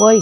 喂，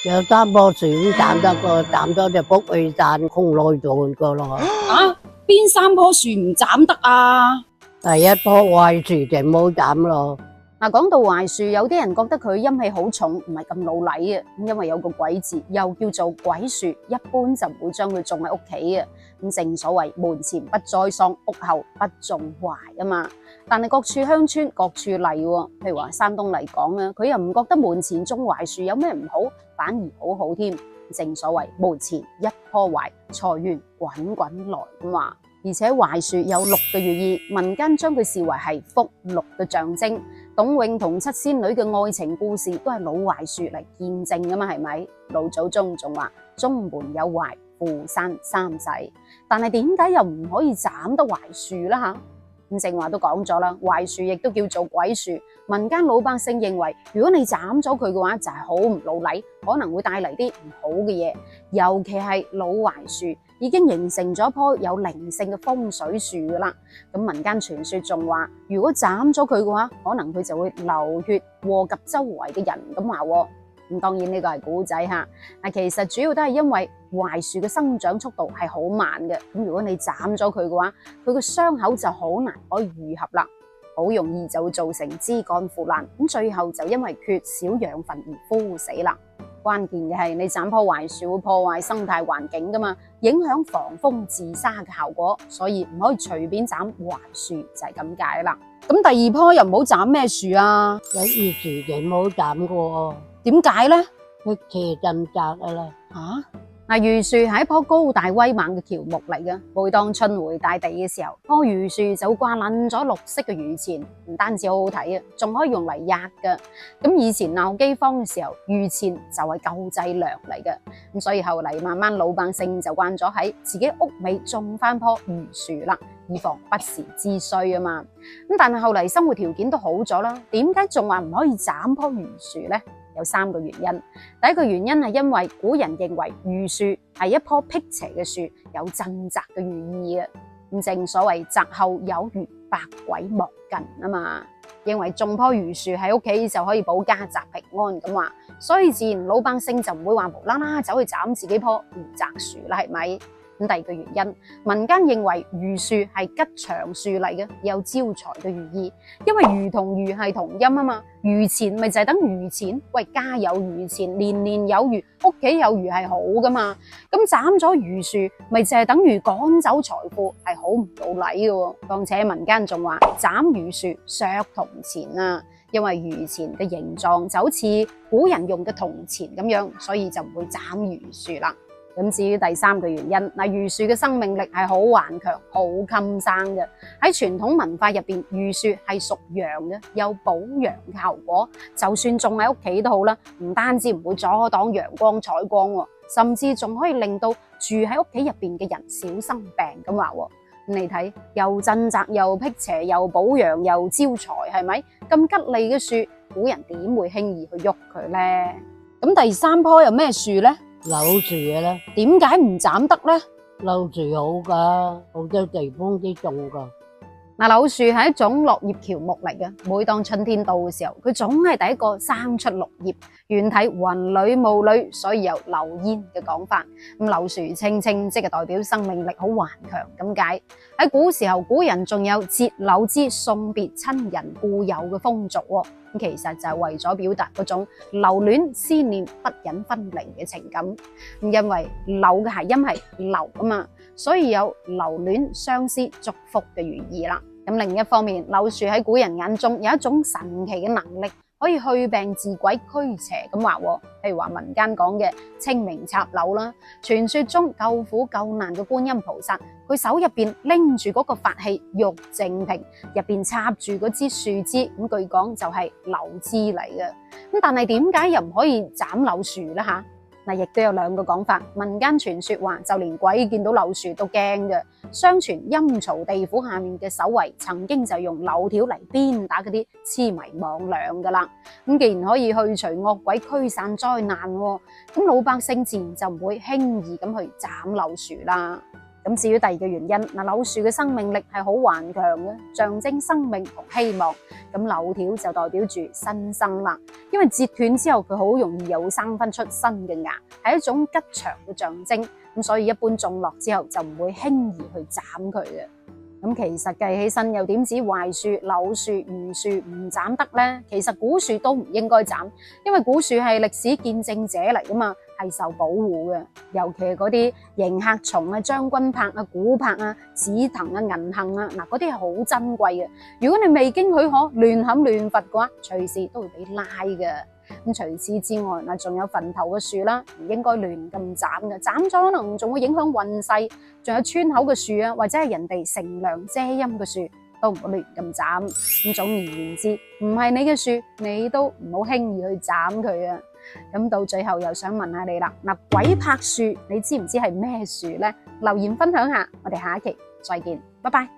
有三棵樹咁斬咗隻卜去散空內做個咯。啊，邊三棵樹唔斬得啊？第一棵壞樹就唔好斬咯。嗱，講到槐樹，有啲人覺得佢陰氣好重，唔係咁老禮嘅，因為有個鬼字，又叫做鬼樹，一般就唔會將佢種喺屋企嘅。咁正所謂門前不栽桑，屋後不種槐啊嘛。但係各處鄉村各處例喎，譬如話山東嚟講啊，佢又唔覺得門前種槐樹有咩唔好，反而好好添。正所謂門前一棵槐，財源滾滾來咁話。而且槐樹有鹿嘅寓意，民間將佢視為係福祿嘅象徵。董永同七仙女嘅愛情故事都係老槐樹嚟見證噶嘛，係咪？老祖宗仲話中門有槐，富山三世。但係點解又唔可以斬得槐樹啦吓？咁正話都講咗啦，槐樹亦都叫做鬼樹。民間老百姓認為，如果你斬咗佢嘅話，就係好唔老禮，可能會帶嚟啲唔好嘅嘢。尤其係老槐樹已經形成咗一棵有靈性嘅風水樹噶啦。咁民間傳說仲話，如果斬咗佢嘅話，可能佢就會流血禍及周圍嘅人咁話。咁當然呢個係古仔吓，嗱其實主要都係因為槐樹嘅生長速度係好慢嘅。咁如果你斬咗佢嘅話，佢個傷口就好難可以愈合啦，好容易就會造成枝幹腐爛，咁最後就因為缺少養分而枯死啦。關鍵嘅係你斬棵槐樹會破壞生態環境噶嘛，影響防風治沙嘅效果，所以唔可以隨便斬槐樹，就係咁解啦。咁第二棵又唔好斬咩樹啊？有啲樹就唔好斬過，點解呢？啲斜鎮窄噶啦。嗱，榆樹係一棵高大威猛嘅喬木嚟嘅。每當春回大地嘅時候，棵榆樹就會掛撚咗綠色嘅榆錢，唔單止好好睇啊，仲可以用嚟壓㗎。咁以前鬧饑荒嘅時候，榆錢就係救濟糧嚟嘅。咁所以後嚟慢慢老百姓就慣咗喺自己屋尾種翻棵榆樹啦，以防不時之需啊嘛。咁但係後嚟生活條件都好咗啦，點解仲話唔可以斬棵榆樹呢？有三個原因。第一個原因係因為古人認為榆樹係一棵辟邪嘅樹，有鎮宅嘅寓意嘅。咁正所謂宅後有餘，百鬼莫近啊嘛。認為種棵榆樹喺屋企就可以保家宅平安咁話，所以自然老百姓就唔會話無啦啦走去斬自己棵榆宅樹啦，係咪？咁第二個原因，民間認為榆樹係吉祥樹嚟嘅，有招財嘅寓意。因為榆同榆係同音啊嘛，榆錢咪就係等榆錢。喂，家有榆錢，年年有餘，屋企有餘係好噶嘛。咁斬咗榆樹，咪就係等於趕走財富，係好唔老禮嘅。況且民間仲話斬榆樹削銅錢啊，因為榆錢嘅形狀就好似古人用嘅銅錢咁樣，所以就唔會斬榆樹啦。咁至於第三個原因，嗱，榆樹嘅生命力係好頑強、好襟生嘅。喺傳統文化入邊，榆樹係屬陽嘅，有保陽嘅效果。就算種喺屋企都好啦，唔單止唔會阻擋陽光採光，甚至仲可以令到住喺屋企入邊嘅人少生病咁話。咁你睇，又鎮宅又辟邪又保陽又招財，係咪？咁吉利嘅樹，古人點會輕易去喐佢呢？咁第三棵有咩樹呢？柳樹嘅啦，點解唔斬得呢？柳樹好噶，好多地方都種噶。嗱，柳樹係一種落葉喬木嚟嘅，每當春天到嘅時候，佢總係第一個生出綠葉，遠睇雲裏霧裏，所以有柳煙嘅講法。咁柳樹青青，即係代表生命力好頑強咁解。喺古時候，古人仲有折柳枝送別親人故友嘅風俗喎。咁其實就係為咗表達嗰種留戀思念不忍分離嘅情感。咁因為柳嘅諧音係留啊嘛，所以有留戀相思祝福嘅寓意啦。咁另一方面，柳樹喺古人眼中有一種神奇嘅能力，可以去病治鬼驅邪咁話。譬如話民間講嘅清明插柳啦，傳說中救苦救難嘅觀音菩薩，佢手入邊拎住嗰個法器玉淨瓶，入邊插住嗰支樹枝，咁據講就係柳枝嚟嘅。咁但係點解又唔可以斬柳樹呢？吓？嗱，亦都有兩個講法。民間傳說話，就連鬼見到柳樹都驚嘅。相傳陰曹地府下面嘅守衛曾經就用柳條嚟鞭打嗰啲痴迷妄想噶啦。咁既然可以去除惡鬼、驅散災難，咁老百姓自然就唔會輕易咁去斬柳樹啦。咁至於第二個原因，嗱，柳樹嘅生命力係好頑強嘅，象徵生命同希望。咁柳條就代表住新生啦，因為截斷之後佢好容易又會生翻出新嘅芽，係一種吉祥嘅象徵。咁所以一般種落之後就唔會輕易去斬佢嘅。咁其實計起身又點止槐樹、柳樹、榆樹唔斬得呢？其實古樹都唔應該斬，因為古樹係歷史見證者嚟噶嘛，係受保護嘅。尤其係嗰啲迎客松啊、將軍柏啊、古柏啊、紫藤啊、銀杏啊，嗱嗰啲係好珍貴嘅。如果你未經許可亂砍亂伐嘅話，隨時都會俾拉嘅。咁除此之外，嗱仲有墳頭嘅樹啦，唔應該亂咁斬嘅，斬咗可能仲會影響運勢。仲有村口嘅樹啊，或者係人哋乘涼遮陰嘅樹，都唔好亂咁斬。咁總而言之，唔係你嘅樹，你都唔好輕易去斬佢啊。咁到最後又想問下你啦，嗱，鬼柏樹你知唔知係咩樹呢？留言分享下，我哋下一期再見，拜拜。